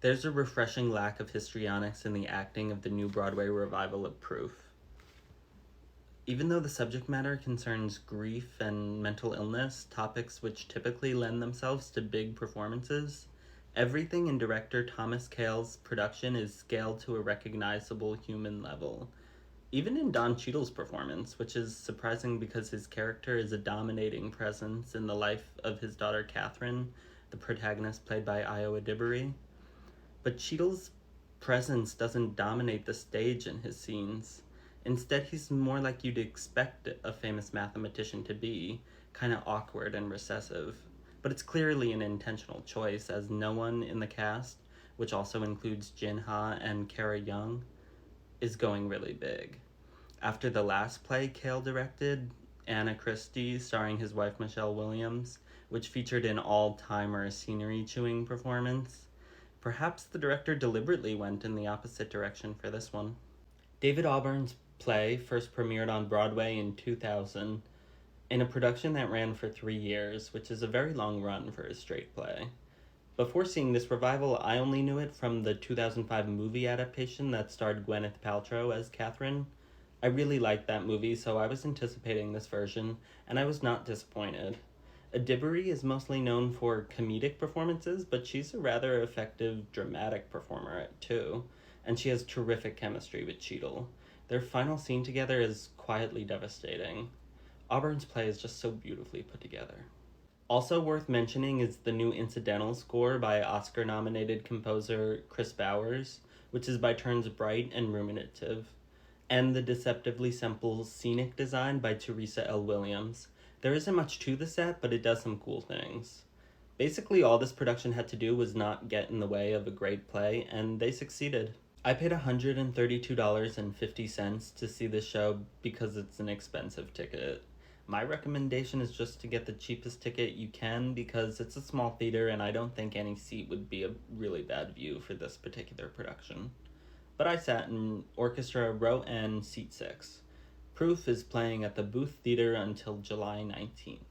There's a refreshing lack of histrionics in the acting of the new Broadway revival of Proof. Even though the subject matter concerns grief and mental illness, topics which typically lend themselves to big performances, everything in director Thomas Kail's production is scaled to a recognizable human level. Even in Don Cheadle's performance, which is surprising because his character is a dominating presence in the life of his daughter Catherine, the protagonist played by Io Adibari. But Cheadle's presence doesn't dominate the stage in his scenes. Instead, he's more like you'd expect a famous mathematician to be, kind of awkward and recessive. But it's clearly an intentional choice, as no one in the cast, which also includes Jin Ha and Kara Young, is going really big. After the last play Kail directed, Anna Christie, starring his wife Michelle Williams, which featured an all-timer scenery-chewing performance, perhaps the director deliberately went in the opposite direction for this one. David Auburn's play first premiered on Broadway in 2000 in a production that ran for 3 years, which is a very long run for a straight play. Before seeing this revival, I only knew it from the 2005 movie adaptation that starred Gwyneth Paltrow as Catherine. I really liked that movie, so I was anticipating this version, and I was not disappointed. Adibari is mostly known for comedic performances, but she's a rather effective dramatic performer too, and she has terrific chemistry with Cheadle. Their final scene together is quietly devastating. Auburn's play is just so beautifully put together. Also worth mentioning is the new incidental score by Oscar-nominated composer Chris Bowers, which is by turns bright and ruminative, and the deceptively simple scenic design by Teresa L. Williams. There isn't much to the set, but it does some cool things. Basically, all this production had to do was not get in the way of a great play, and they succeeded. I paid $132.50 to see this show because it's an expensive ticket. My recommendation is just to get the cheapest ticket you can because it's a small theater and I don't think any seat would be a really bad view for this particular production. But I sat in orchestra row N, seat 6. Proof is playing at the Booth Theater until July 19th.